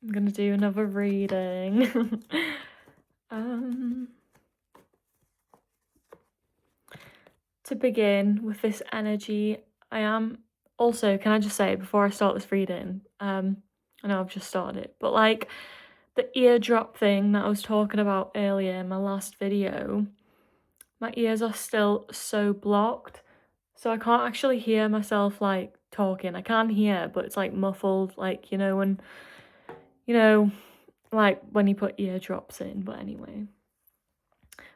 I'm gonna do another reading. To begin with this energy, I am also, can I just say before I start this reading, I know I've just started it, but like the eardrop thing that I was talking about earlier in my last video, my ears are still so blocked, so I can't actually hear myself like talking. I can hear, but it's like muffled, like when like when you put eardrops in. But anyway,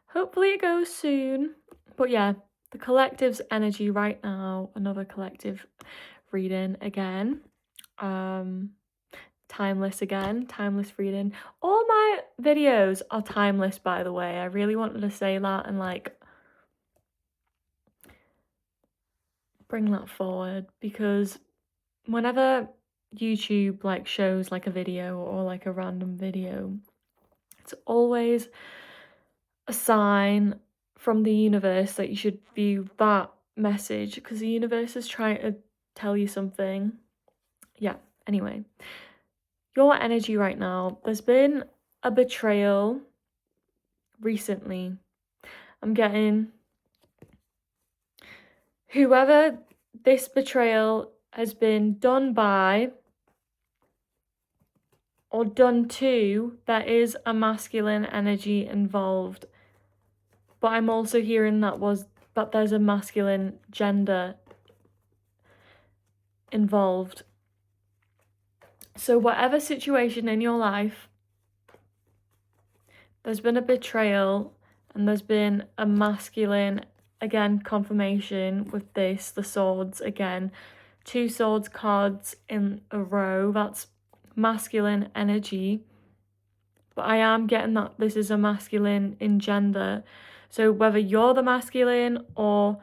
hopefully it goes soon. But yeah, the collective's energy right now, another collective reading again. Timeless again, timeless reading. All my videos are timeless, by the way. I really wanted to say that and like bring that forward, because whenever YouTube like shows like a video or like a random video, it's always a sign from the universe that you should view that message, because the universe is trying to tell you something. Yeah, anyway, your energy right now, there's been a betrayal recently. I'm getting whoever this betrayal has been done by or done to, there is a masculine energy involved. But I'm also hearing that there's a masculine gender involved. So whatever situation in your life, there's been a betrayal and there's been a masculine, again, confirmation with this, the swords again. 2 swords cards in a row, that's masculine energy. But I am getting that this is a masculine in gender. So whether you're the masculine or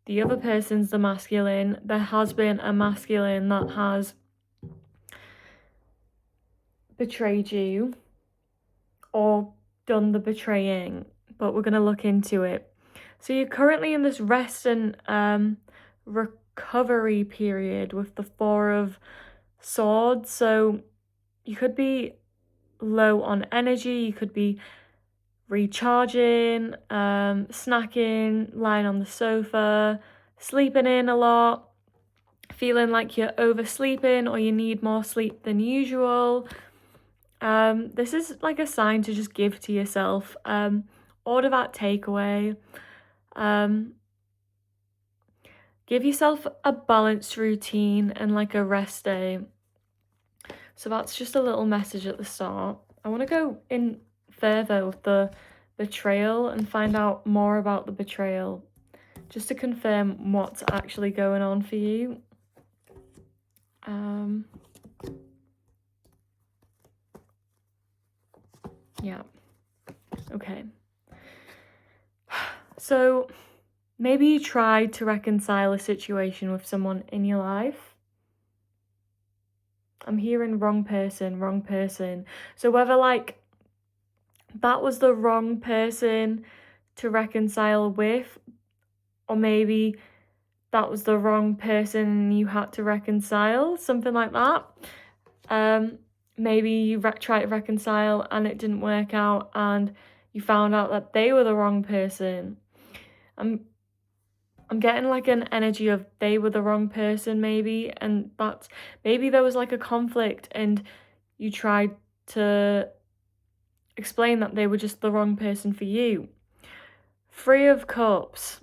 the other person's the masculine, there has been a masculine that has betrayed you or done the betraying, but we're going to look into it. So you're currently in this rest and recovery period with the 4 of Swords. So you could be low on energy, you could be recharging, snacking, lying on the sofa, sleeping in a lot, feeling like you're oversleeping or you need more sleep than usual. This is like a sign to just give to yourself. Order that takeaway. Give yourself a balanced routine and like a rest day. So that's just a little message at the start. I want to go in further with the betrayal and find out more about the betrayal, just to confirm what's actually going on for you. Yeah. Okay. So maybe you tried to reconcile a situation with someone in your life. I'm hearing wrong person, wrong person. So whether like that was the wrong person to reconcile with, or maybe that was the wrong person and you had to reconcile, something like that. Maybe you tried to reconcile and it didn't work out and you found out that they were the wrong person. I'm getting like an energy of they were the wrong person maybe, and that's maybe there was like a conflict and you tried to explain that they were just the wrong person for you. 3 of Cups.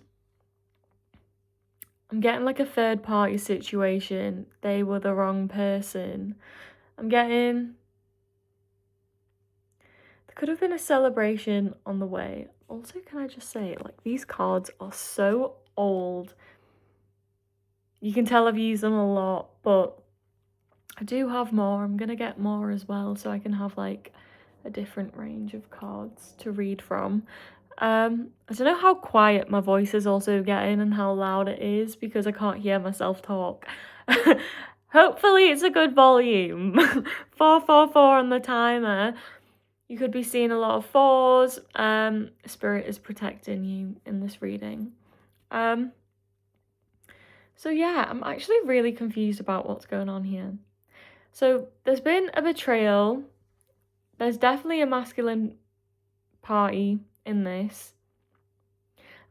I'm getting like a third party situation. They were the wrong person. I'm getting... There could have been a celebration on the way. Also, can I just say, like, these cards are so old. You can tell I've used them a lot, but I do have more. I'm gonna get more as well, so I can have like a different range of cards to read from. I don't know how quiet my voice is also getting and how loud it is, because I can't hear myself talk. Hopefully it's a good volume. 444 on the timer. You could be seeing a lot of 4s. Spirit is protecting you in this reading. So yeah, I'm actually really confused about what's going on here. So there's been a betrayal. There's definitely a masculine party in this.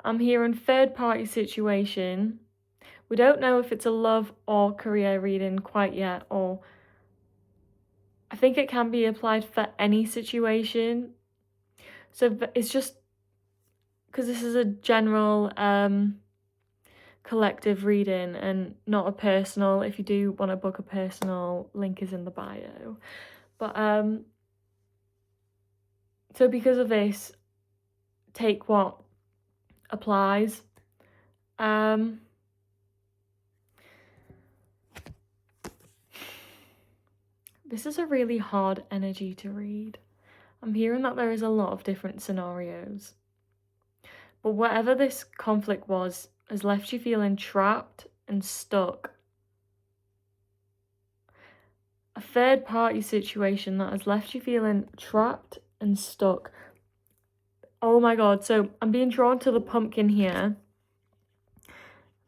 I'm hearing third party situation. We don't know if it's a love or career reading quite yet, or I think it can be applied for any situation. So it's just because this is a general collective reading and not a personal. If you do want to book a personal, link is in the bio. But so because of this, take what applies. This is a really hard energy to read. I'm hearing that there is a lot of different scenarios. But whatever this conflict was has left you feeling trapped and stuck. A third party situation that has left you feeling trapped and stuck. Oh my god, so I'm being drawn to the pumpkin here.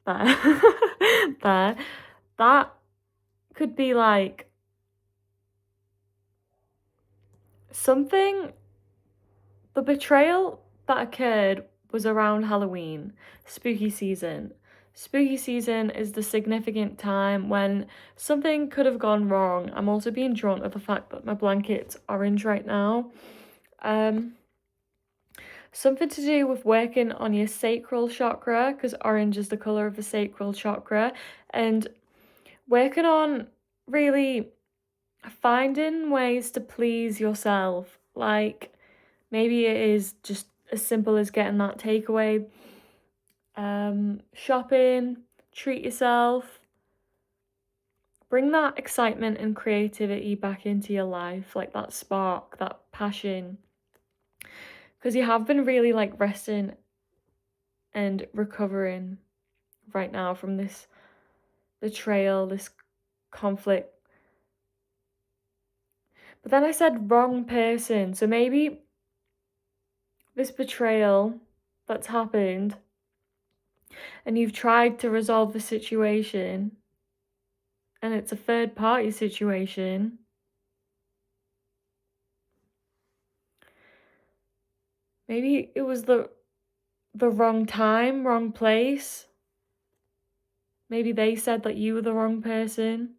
There. There. That could be like something. The betrayal that occurred was around Halloween, spooky season. Spooky season is the significant time when something could have gone wrong. I'm also being drawn to the fact that my blanket's orange right now. Something to do with working on your sacral chakra, because orange is the colour of the sacral chakra, and working on really finding ways to please yourself. Like, maybe it is just as simple as getting that takeaway, shopping, treat yourself, bring that excitement and creativity back into your life, like that spark, that passion. Because you have been really like resting and recovering right now from this betrayal, this conflict. But then I said wrong person. So maybe this betrayal that's happened and you've tried to resolve the situation and it's a third party situation. Maybe it was the wrong time, wrong place. Maybe they said that you were the wrong person.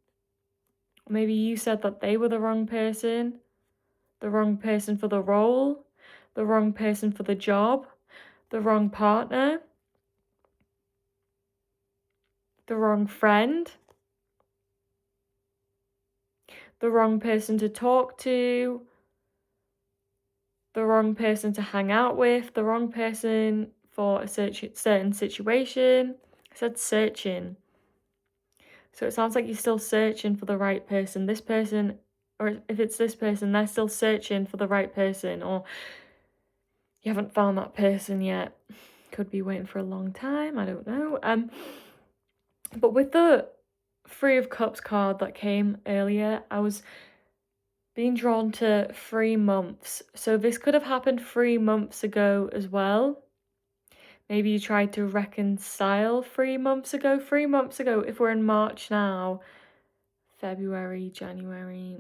Or maybe you said that they were the wrong person for the role, the wrong person for the job, the wrong partner, the wrong friend, the wrong person to talk to, the wrong person to hang out with, the wrong person for a certain situation. I said searching. So it sounds like you're still searching for the right person. This person, or if it's this person, they're still searching for the right person, or you haven't found that person yet. Could be waiting for a long time, I don't know. But with the Three of Cups card that came earlier, I was being drawn to 3 months. So this could have happened 3 months ago as well. Maybe you tried to reconcile 3 months ago. 3 months ago, if we're in March now, February, January,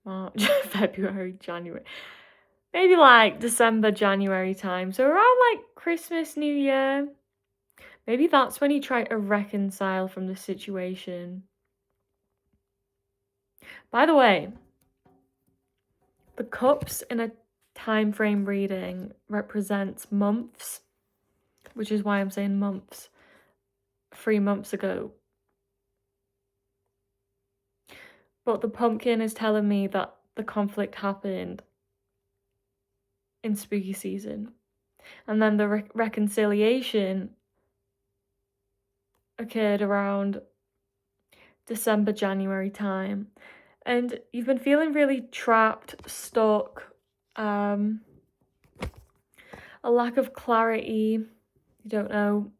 March, February, January. Maybe like December, January time. So around like Christmas, New Year. Maybe that's when you try to reconcile from the situation. By the way, the cups in a time frame reading represents months, which is why I'm saying months. 3 months ago. But the pumpkin is telling me that the conflict happened in spooky season. And then the reconciliation occurred around December, January time. And you've been feeling really trapped, stuck, a lack of clarity. You don't know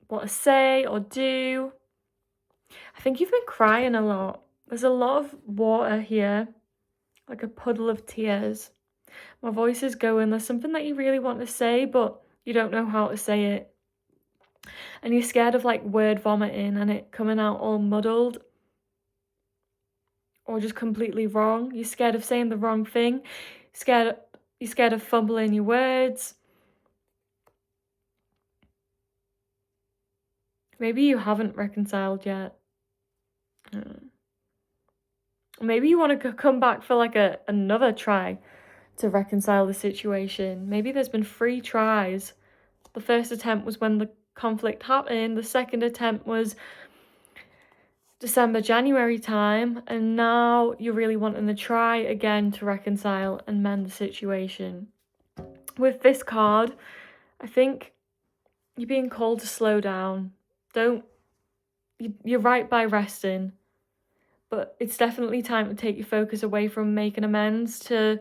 what to say or do. I think you've been crying a lot. There's a lot of water here, like a puddle of tears. My voice is going. There's something that you really want to say, but you don't know how to say it. And you're scared of like word vomiting and it coming out all muddled. or just completely wrong. You're scared of saying the wrong thing. You're scared of fumbling your words. Maybe you haven't reconciled yet. Maybe you want to come back for like another try to reconcile the situation. Maybe there's been 3 tries. The first attempt was when the conflict happened. The second attempt was December, January time. And now you're really wanting to try again to reconcile and mend the situation. With this card, I think you're being called to slow down. You're right by resting. But it's definitely time to take your focus away from making amends to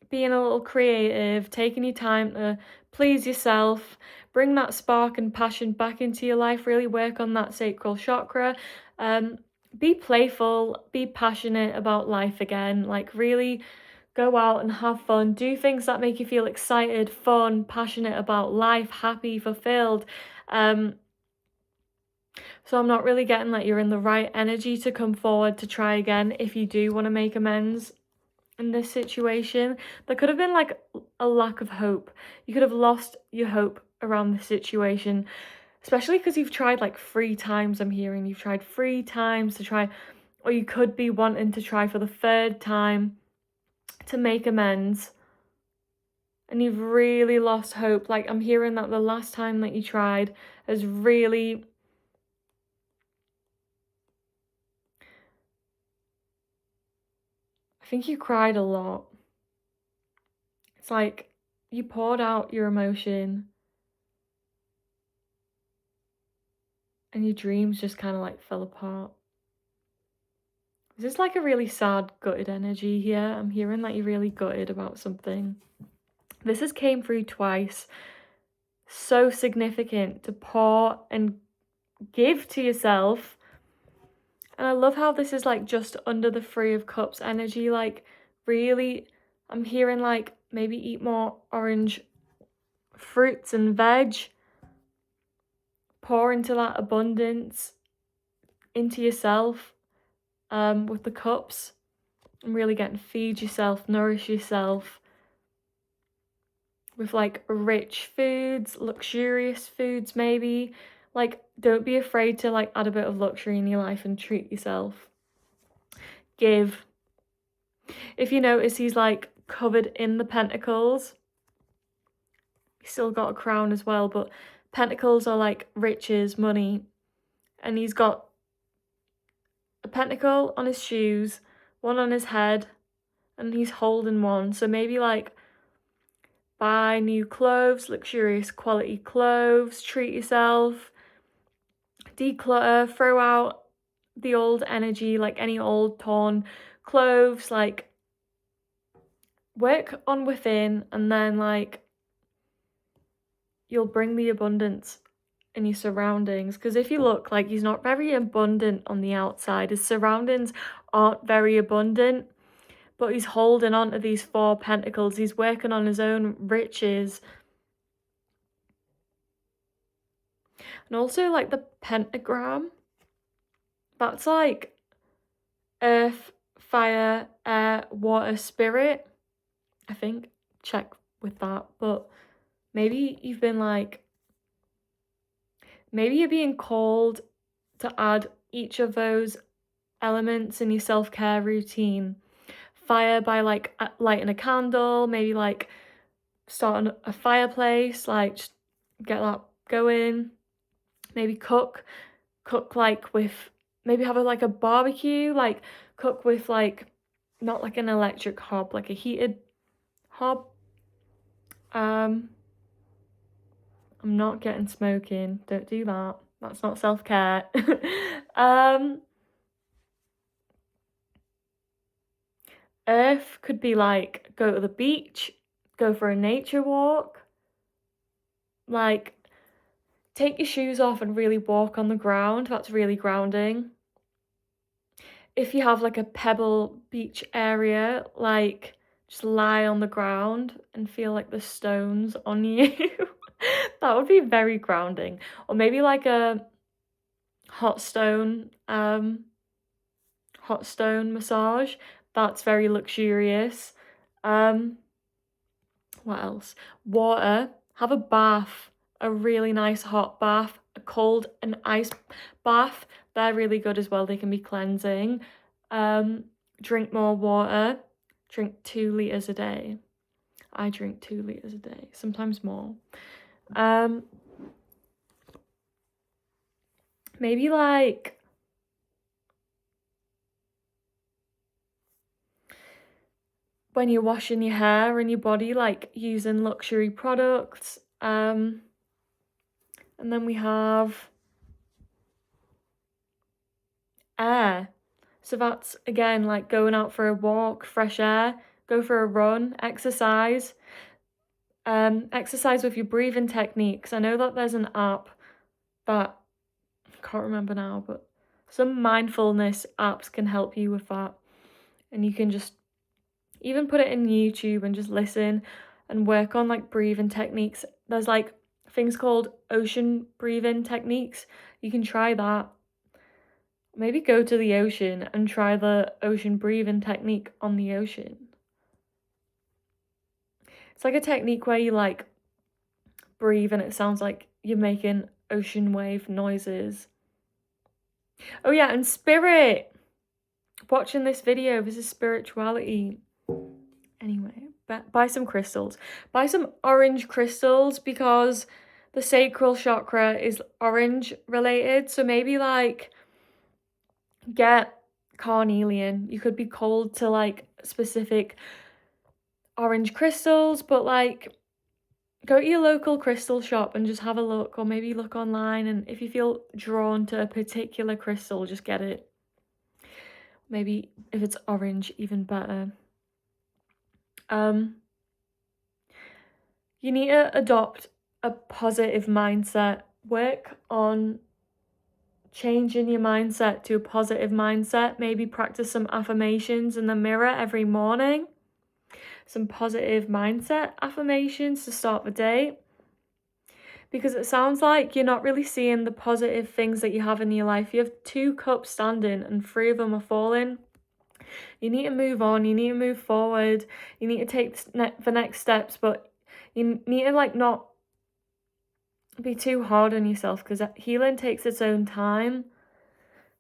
being a little creative, taking your time to please yourself, bring that spark and passion back into your life, really work on that sacral chakra. Be playful, be passionate about life again, like really go out and have fun, do things that make you feel excited, fun, passionate about life, happy, fulfilled. So I'm not really getting that you're in the right energy to come forward to try again if you do want to make amends in this situation. There could have been like a lack of hope. You could have lost your hope around the situation, especially because you've tried like 3 times. I'm hearing you've tried 3 times to try, or you could be wanting to try for the 3rd time to make amends. And you've really lost hope. Like I'm hearing that the last time that you tried has really I think you cried a lot. It's like you poured out your emotion and your dreams just kind of like fell apart. This is like a really sad, gutted energy here. I'm hearing that you're really gutted about something. This has came through twice. So significant to pour and give to yourself. And I love how this is like just under the 3 of Cups energy. Like really, I'm hearing like maybe eat more orange fruits and veg. Pour into that abundance into yourself with the cups. I'm really getting feed yourself, nourish yourself with like rich foods, luxurious foods maybe. Like don't be afraid to like add a bit of luxury in your life and treat yourself. Give. If you notice he's like covered in the pentacles, he's still got a crown as well, but pentacles are like riches, money, and he's got a pentacle on his shoes, one on his head, and he's holding one. So maybe like buy new clothes, luxurious quality clothes, treat yourself, declutter, throw out the old energy, like any old torn clothes, like work on within, and then like you'll bring the abundance in your surroundings. Because if you look, like he's not very abundant on the outside, his surroundings aren't very abundant, but he's holding on to these 4 pentacles. He's working on his own riches. And also like the pentagram, that's like earth, fire, air, water, spirit. I think, check with that. But maybe you've been like, maybe you're being called to add each of those elements in your self-care routine. Fire by like lighting a candle, maybe like starting a fireplace, like just get that going. Maybe cook like with, maybe have like a barbecue, like cook with like, not like an electric hob, like a heated hob. I'm not getting smoking, don't do that, that's not self-care. Earth could be like go to the beach, go for a nature walk, like take your shoes off and really walk on the ground. That's really grounding. If you have like a pebble beach area, like just lie on the ground and feel like the stones on you. That would be very grounding. Or maybe like a hot hot stone massage. That's very luxurious. What else? Water. Have a bath. A really nice hot bath. A cold and ice bath. They're really good as well. They can be cleansing. Drink more water. Drink 2 liters a day. I drink 2 liters a day, sometimes more. Maybe like when you're washing your hair and your body, like using luxury products. And then we have air. So that's again like going out for a walk, fresh air, go for a run, exercise. Exercise with your breathing techniques. I know that there's an app that I can't remember now, but some mindfulness apps can help you with that. And you can just even put it in YouTube and just listen and work on like breathing techniques. There's like things called ocean breathing techniques. You can try that. Maybe go to the ocean and try the ocean breathing technique on the ocean. It's like a technique where you like breathe and it sounds like you're making ocean wave noises. Oh yeah, and spirit. Watching this video, this is spirituality. Anyway, buy some crystals. Buy some orange crystals because the sacral chakra is orange related. So maybe like get carnelian. You could be called to like specific orange crystals, but like go to your local crystal shop and just have a look, or maybe look online, and if you feel drawn to a particular crystal, just get it. Maybe if it's orange, even better. You need to adopt a positive mindset. Work on changing your mindset to a positive mindset. Maybe practice some affirmations in the mirror every morning. Some positive mindset affirmations to start the day. Because it sounds like you're not really seeing the positive things that you have in your life. You have 2 cups standing and 3 of them are falling. You need to move on. You need to move forward. You need to take the next steps, but you need to like not be too hard on yourself because healing takes its own time.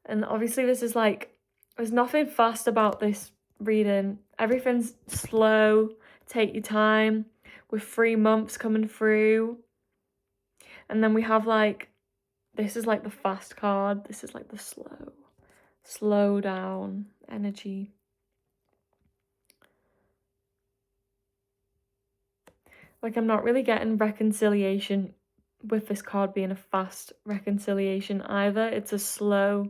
And obviously this is like, there's nothing fast about this reading. Everything's slow. Take your time. With 3 months coming through. And then we have like, this is like the fast card. This is like the slow down energy. Like I'm not really getting reconciliation with this card being a fast reconciliation either. It's a slow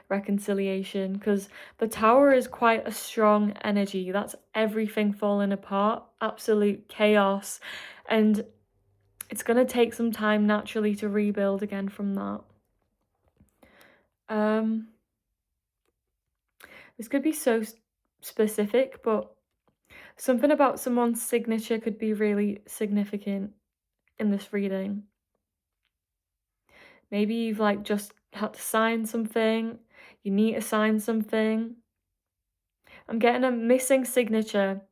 reconciliation because the Tower is quite a strong energy. That's everything falling apart, absolute chaos. And it's going to take some time naturally to rebuild again from that. This could be so specific, but something about someone's signature could be really significant in this reading. Maybe you've like just had to sign something, you need to sign something. I'm getting a missing signature.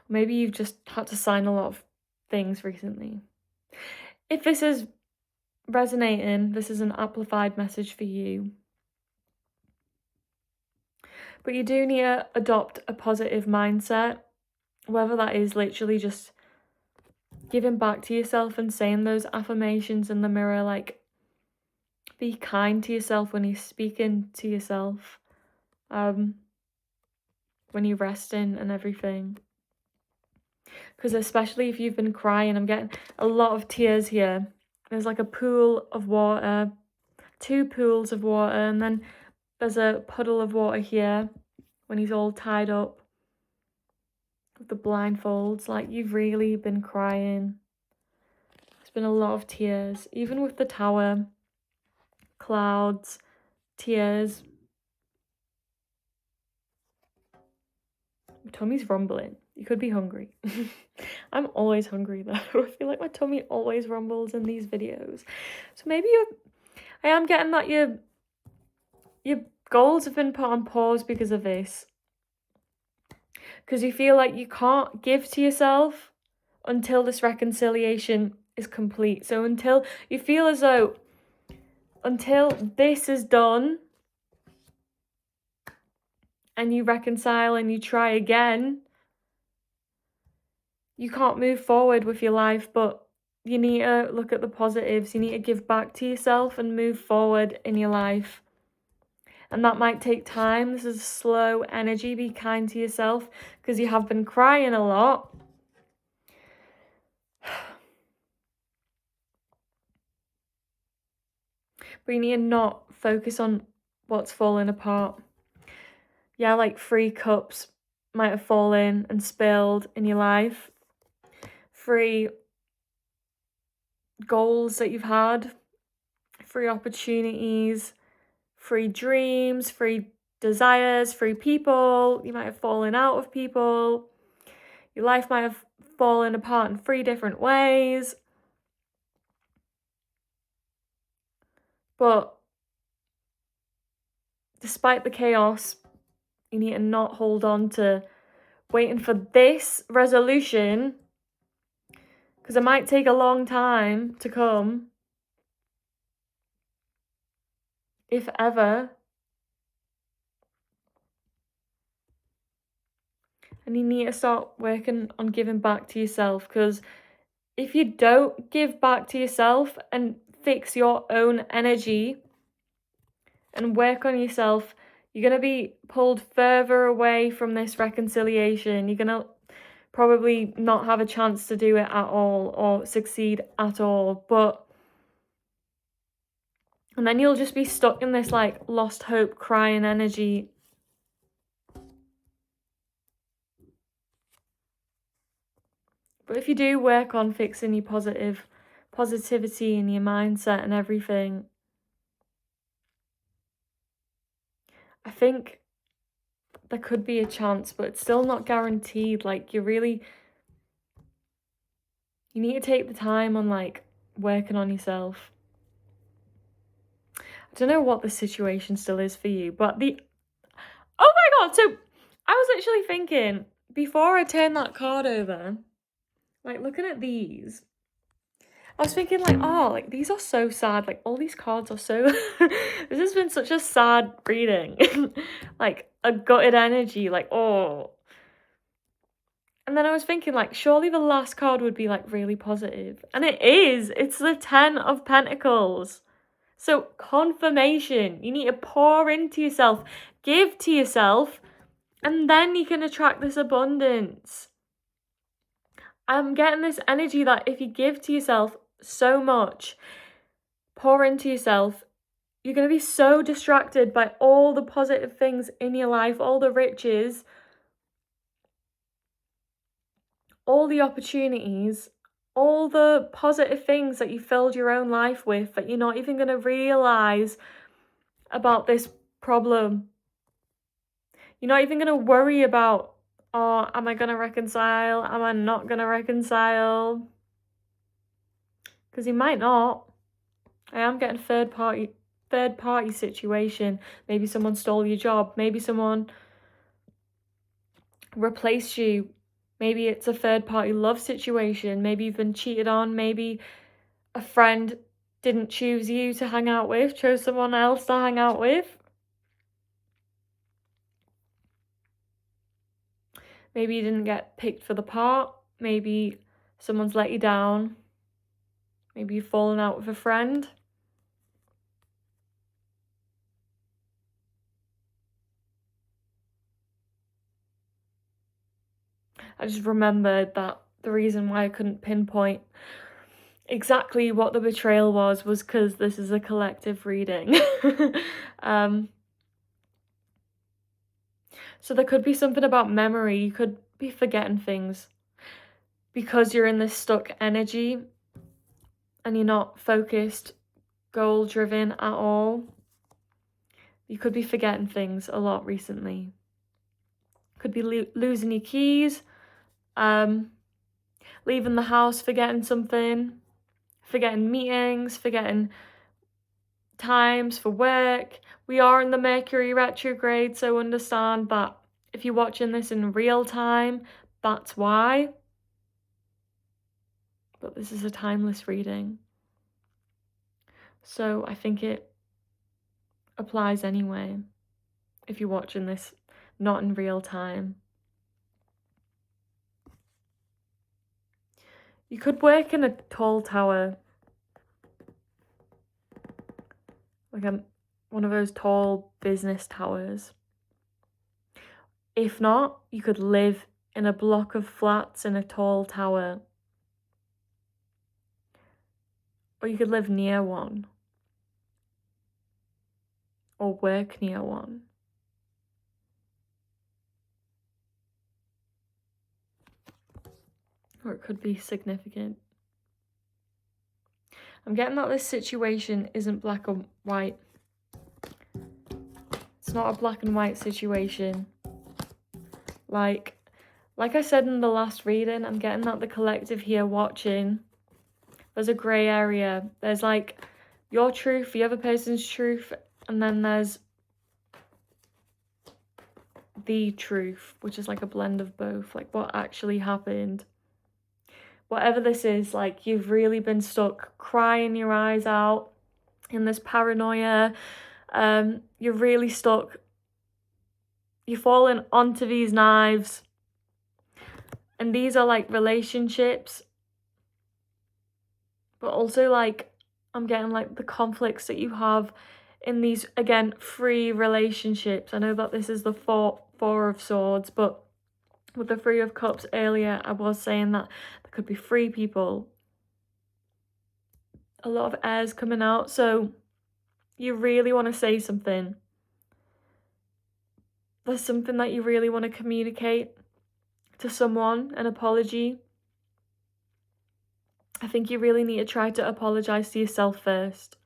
Maybe you've just had to sign a lot of things recently. If this is resonating, this is an amplified message for you. But you do need to adopt a positive mindset, whether that is literally just giving back to yourself and saying those affirmations in the mirror, like be kind to yourself when you're speaking to yourself, when you're resting and everything. Because especially if you've been crying, I'm getting a lot of tears here. There's like a pool of water, 2 pools of water, and then there's a puddle of water here when he's all tied up with the blindfolds. Like you've really been crying. There's been a lot of tears, even with the Tower, clouds, tears. My tummy's rumbling. You could be hungry. I'm always hungry though. I feel like my tummy always rumbles in these videos. So maybe I am getting that you're Goals have been put on pause because of this. Because you feel like you can't give to yourself until this reconciliation is complete. So until you feel as though, until this is done and you reconcile and you try again, you can't move forward with your life. But you need to look at the positives. You need to give back to yourself and move forward in your life. And that might take time. This is slow energy. Be kind to yourself because you have been crying a lot. But you need to not focus on what's falling apart. Yeah, like 3 cups might have fallen and spilled in your life. 3 goals that you've had. 3 opportunities. 3 dreams. 3 desires. 3 people. You might have fallen out with people. Your life might have fallen apart in 3 different ways. But despite the chaos, you need to not hold on to waiting for this resolution, because it might take a long time to come, if ever. And you need to start working on giving back to yourself, because if you don't give back to yourself and fix your own energy and work on yourself, you're going to be pulled further away from this reconciliation. You're going to probably not have a chance to do it at all or succeed at all. And then you'll just be stuck in this like lost hope, crying energy. But if you do work on fixing your positivity and your mindset and everything, I think there could be a chance, but it's still not guaranteed. Like you need to take the time on like working on yourself. I don't know what the situation still is for you, but oh my god, so I was literally thinking before I turned that card over, like looking at these, I was thinking like, oh, like these are so sad. Like all these cards are so this has been such a sad reading. Like a gutted energy, like oh. And then I was thinking like surely the last card would be like really positive. And it is. It's the 10 of Pentacles. So confirmation. You need to pour into yourself, give to yourself, and then you can attract this abundance. I'm getting this energy that if you give to yourself so much, pour into yourself, you're going to be so distracted by all the positive things in your life, all the riches, all the opportunities, all the positive things that you filled your own life with that you're not even going to realize about this problem. You're not even going to worry about, oh, am I going to reconcile? Am I not going to reconcile? Because you might not. I am getting third party situation. Maybe someone stole your job. Maybe someone replaced you. Maybe it's a third party love situation. Maybe you've been cheated on. Maybe a friend didn't choose you to hang out with, chose someone else to hang out with. Maybe you didn't get picked for the part. Maybe someone's let you down. Maybe you've fallen out with a friend. I just remembered that the reason why I couldn't pinpoint exactly what the betrayal was because this is a collective reading. So there could be something about memory. You could be forgetting things because you're in this stuck energy and you're not focused, goal-driven at all. You could be forgetting things a lot recently. Could be losing your keys, leaving the house, forgetting something, forgetting meetings, forgetting times for work. We are in the Mercury retrograde, so understand that if you're watching this in real time, that's why. But this is a timeless reading, so I think it applies anyway if you're watching this not in real time. You could work in a tall tower, like one of those tall business towers. If not, you could live in a block of flats in a tall tower. Or you could live near one. Or work near one. Or it could be significant. I'm getting that this situation isn't black or white. It's not a black and white situation. Like I said in the last reading, I'm getting that the collective here watching, there's a grey area. There's like your truth, the other person's truth, and then there's the truth, which is like a blend of both, like what actually happened. Whatever this is, like you've really been stuck crying your eyes out in this paranoia. You're really stuck. You're falling onto these knives. And these are like relationships. But also like, I'm getting like the conflicts that you have in these, again, free relationships. I know that this is the four of swords, but with the Three of Cups earlier, I was saying that there could be free people. A lot of airs coming out, so you really want to say something. There's something that you really want to communicate to someone, an apology. I think you really need to try to apologize to yourself first.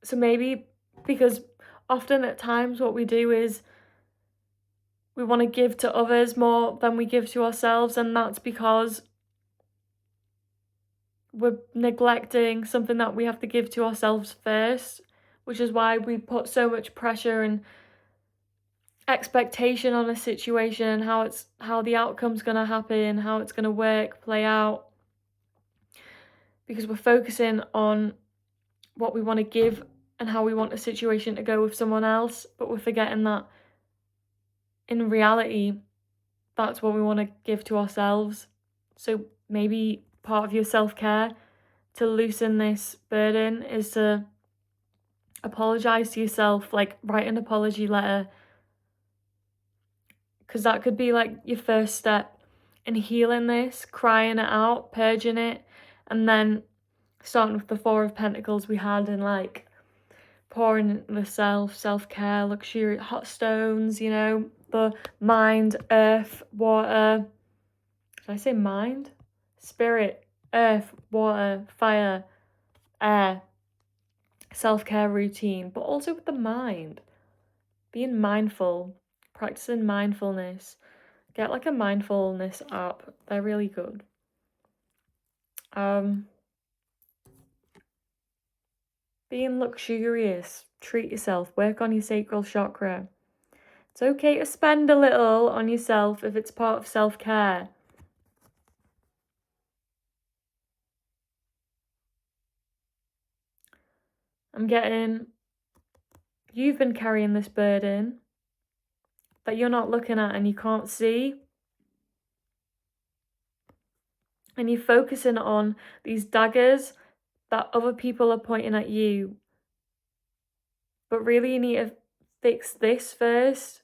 So maybe, because often at times what we do is we want to give to others more than we give to ourselves, and that's because we're neglecting something that we have to give to ourselves first, which is why we put so much pressure and expectation on a situation and how the outcome's going to happen, how it's going to work, play out, because we're focusing on what we want to give and how we want a situation to go with someone else, but we're forgetting that in reality that's what we want to give to ourselves. So maybe part of your self-care to loosen this burden is to apologize to yourself, like write an apology letter, because that could be like your first step in healing this, crying it out, purging it, and then starting with the Four of Pentacles we had, and like pouring into the self-care, luxury, hot stones, you know, the mind, earth, water. Did I say mind? Spirit, earth, water, fire, air. Self-care routine, but also with the mind. Being mindful, practicing mindfulness. Get like a mindfulness app. They're really good. Being luxurious. Treat yourself. Work on your sacral chakra. It's okay to spend a little on yourself if it's part of self-care. I'm getting, you've been carrying this burden that you're not looking at and you can't see. And you're focusing on these daggers that other people are pointing at you. But really you need to fix this first.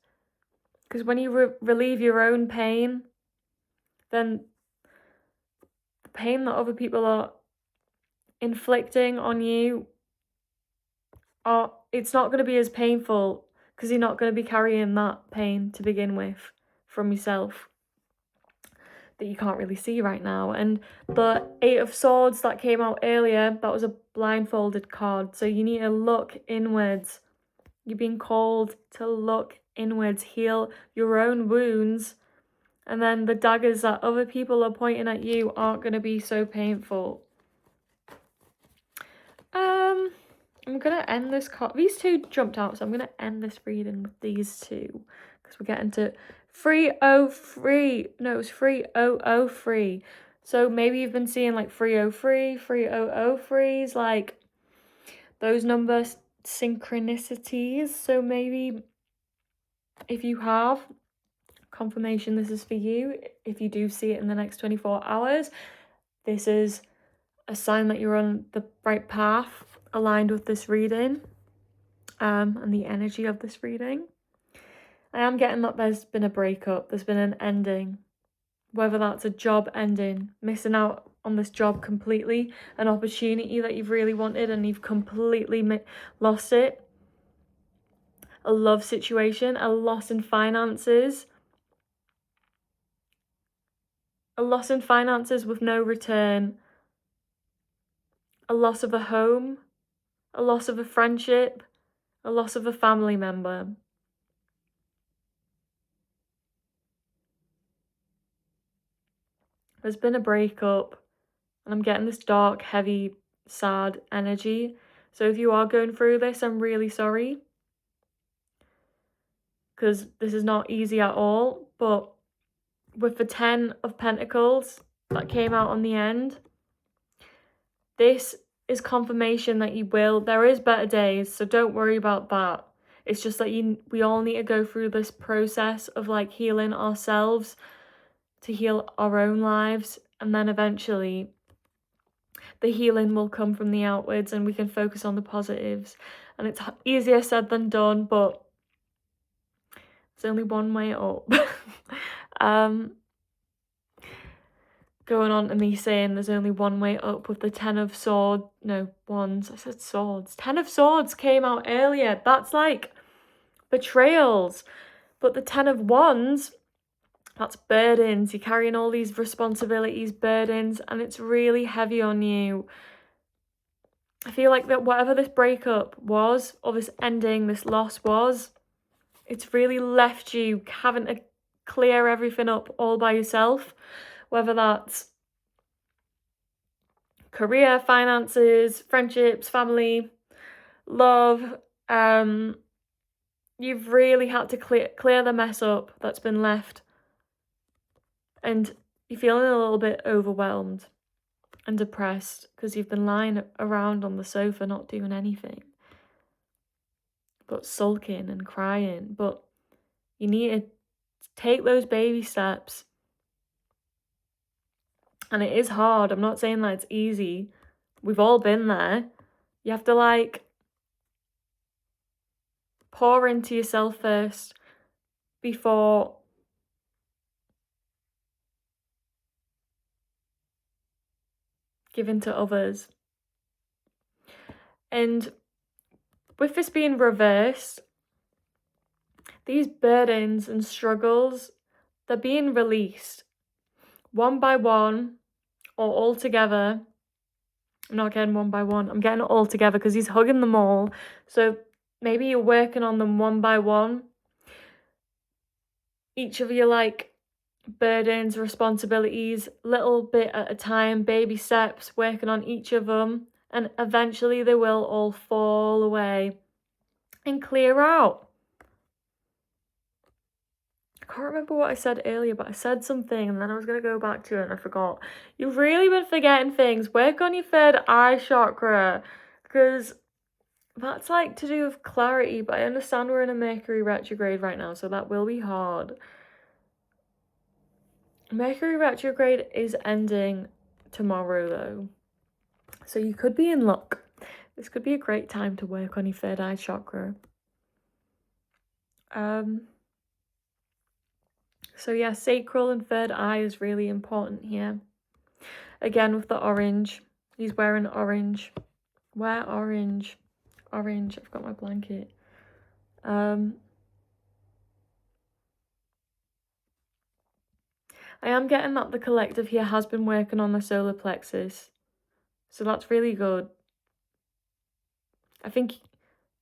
Because when you relieve your own pain, then the pain that other people are inflicting on you, it's not going to be as painful, because you're not going to be carrying that pain to begin with from yourself that you can't really see right now. And the Eight of Swords that came out earlier, that was a blindfolded card. So you need to look inwards. You're being called to look inwards, heal your own wounds, and then the daggers that other people are pointing at you aren't going to be so painful. I'm gonna end this these two jumped out, so I'm gonna end this reading with these two because we're getting to 303. No, it's 3003. So maybe you've been seeing like 303, 3003s, like those number synchronicities. So maybe if you have confirmation this is for you, if you do see it in the next 24 hours, this is a sign that you're on the right path, aligned with this reading, and the energy of this reading. I am getting that there's been a breakup, there's been an ending, whether that's a job ending, missing out on this job completely, an opportunity that you've really wanted and you've completely lost it, a love situation, a loss in finances, with no return, a loss of a home, a loss of a friendship, a loss of a family member. There's been a breakup, and I'm getting this dark, heavy, sad energy. So if you are going through this, I'm really sorry, because this is not easy at all. But with the 10 of Pentacles that came out on the end, this is confirmation that there is better days, so don't worry about that. It's just that we all need to go through this process of like healing ourselves to heal our own lives, and then eventually the healing will come from the outwards and we can focus on the positives. And it's easier said than done, but there's only one way up. Going on to me saying there's only one way up with the 10 of swords. No, wands. I said swords. 10 of swords came out earlier. That's like betrayals. But the 10 of wands, that's burdens. You're carrying all these responsibilities, burdens, and it's really heavy on you. I feel like that whatever this breakup was, or this ending, this loss was, it's really left you having to clear everything up all by yourself. Whether that's career, finances, friendships, family, love, you've really had to clear the mess up that's been left. And you're feeling a little bit overwhelmed and depressed because you've been lying around on the sofa not doing anything, but sulking and crying. But you need to take those baby steps. And it is hard. I'm not saying that it's easy. We've all been there. You have to like pour into yourself first before giving to others. And with this being reversed, these burdens and struggles, they're being released one by one or all together. I'm not getting one by one. I'm getting it all together because he's hugging them all. So maybe you're working on them one by one. Each of your like burdens, responsibilities, little bit at a time, baby steps, working on each of them. And eventually they will all fall away and clear out. I can't remember what I said earlier, but I said something and then I was going to go back to it and I forgot. You've really been forgetting things. Work on your third eye chakra, because that's like to do with clarity, but I understand we're in a Mercury retrograde right now, so that will be hard. Mercury retrograde is ending tomorrow though, so you could be in luck. This could be a great time to work on your third eye chakra. So yeah, sacral and third eye is really important here. Again, with the orange, he's wearing orange. Wear orange. Orange, I've got my blanket. I am getting that the collective here has been working on the solar plexus. So that's really good. I think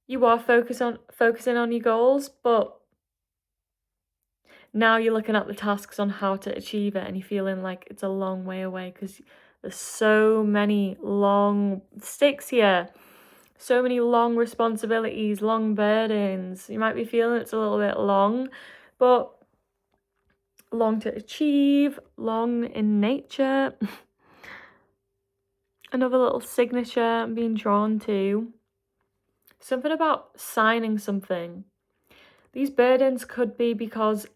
you are focusing on your goals, but now you're looking at the tasks on how to achieve it and you're feeling like it's a long way away because there's so many long sticks here. So many long responsibilities, long burdens. You might be feeling it's a little bit long, but long to achieve, long in nature. Another little signature I'm being drawn to. Something about signing something. These burdens could be because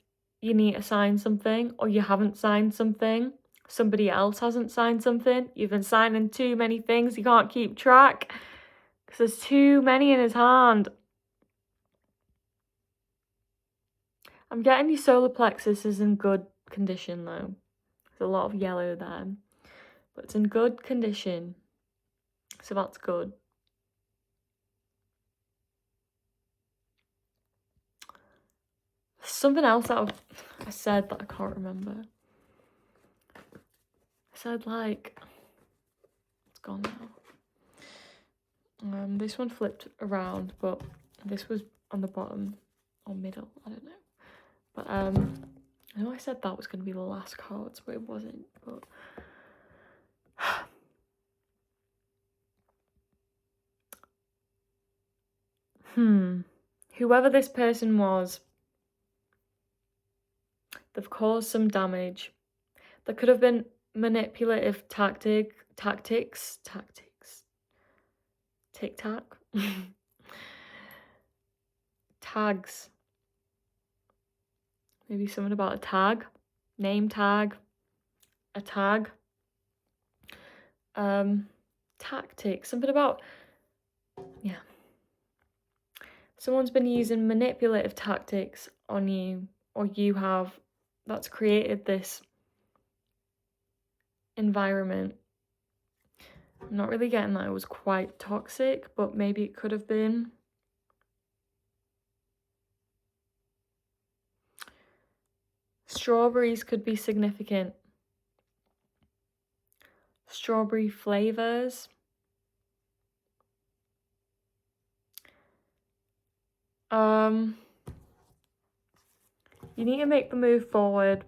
you need to sign something, or you haven't signed something. Somebody else hasn't signed something. You've been signing too many things. You can't keep track because there's too many in his hand. I'm getting your solar plexus is in good condition though. There's a lot of yellow there, but it's in good condition. So that's good. Something else that I said that I can't remember. I said like, it's gone now. This one flipped around, but this was on the bottom or middle, I don't know. But I know I said that was going to be the last cards, but it wasn't. But whoever this person was, they've caused some damage. There could have been manipulative tactics, tic-tac, tags. Maybe something about a tag, name tag, a tag. Tactics, something about, yeah. Someone's been using manipulative tactics on you, or you have, that's created this environment. I'm not really getting that it was quite toxic, but maybe it could have been. Strawberries could be significant. Strawberry flavors. You need to make the move forward.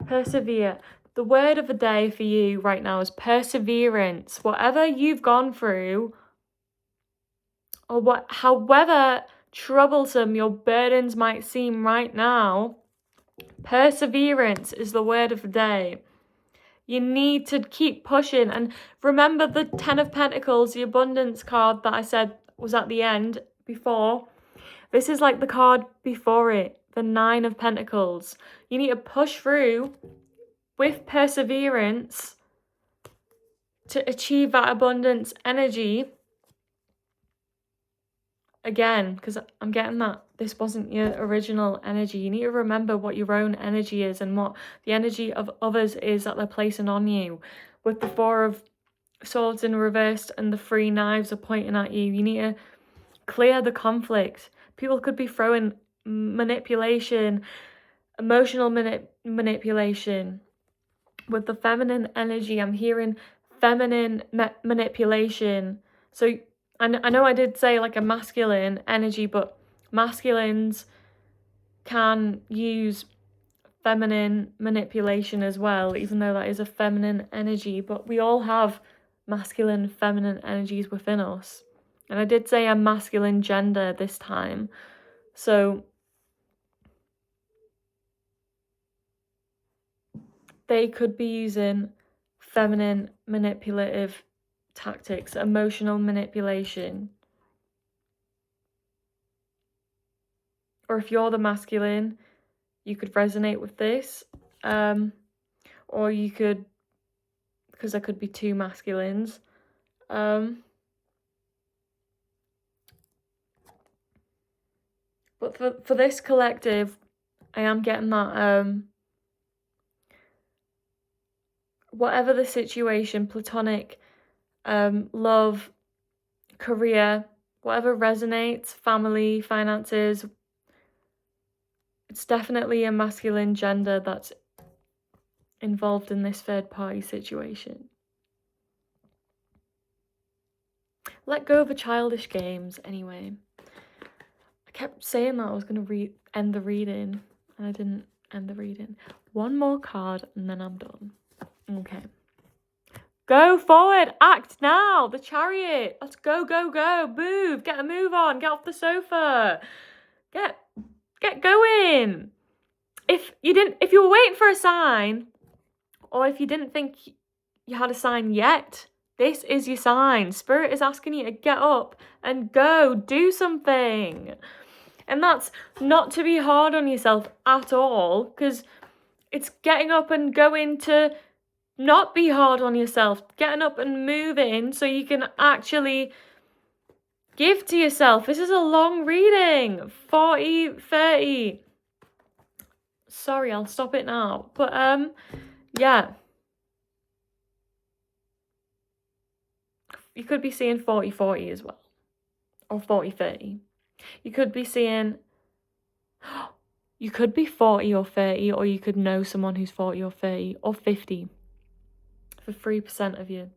Persevere. The word of the day for you right now is perseverance. Whatever you've gone through, or however troublesome your burdens might seem right now, perseverance is the word of the day. You need to keep pushing. And remember the 10 of Pentacles, the abundance card that I said was at the end before. This is like the card before it, the 9 of Pentacles. You need to push through with perseverance to achieve that abundance energy. Again, because I'm getting that this wasn't your original energy. You need to remember what your own energy is and what the energy of others is that they're placing on you. With the 4 of Swords in reverse and the 3 knives are pointing at you, you need to clear the conflict. People could be throwing manipulation, emotional manipulation. With the feminine energy, I'm hearing feminine manipulation. So I know I did say like a masculine energy, but masculines can use feminine manipulation as well, even though that is a feminine energy. But we all have masculine, feminine energies within us. And I did say a masculine gender this time. So they could be using feminine manipulative tactics, emotional manipulation. Or if you're the masculine, you could resonate with this. Or you could, because there could be 2 masculines. But for this collective, I am getting that whatever the situation, platonic, love, career, whatever resonates, family, finances, it's definitely a masculine gender that's involved in this third party situation. Let go of the childish games, anyway. I kept saying that I was going to end the reading, and I didn't end the reading. One more card, and then I'm done. Okay. Go forward, act now, the Chariot. Let's go, go, go, move, get a move on, get off the sofa. Get going. If you were waiting for a sign, or if you didn't think you had a sign yet, this is your sign. Spirit is asking you to get up and go, do something. And that's not to be hard on yourself at all, because it's getting up and going to not be hard on yourself, getting up and moving so you can actually give to yourself. This is a long reading, 40, 30. Sorry, I'll stop it now. But yeah. You could be seeing 40-40 as well, or 40-30. You could be seeing, you could be 40 or 30, or you could know someone who's 40 or 30 or 50 for 3% of you.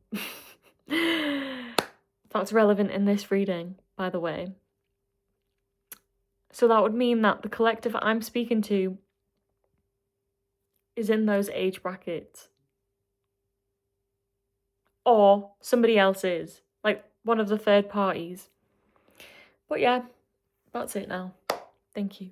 That's relevant in this reading, by the way. So that would mean that the collective I'm speaking to is in those age brackets. Or somebody else is, like one of the third parties. But yeah, that's it now. Thank you.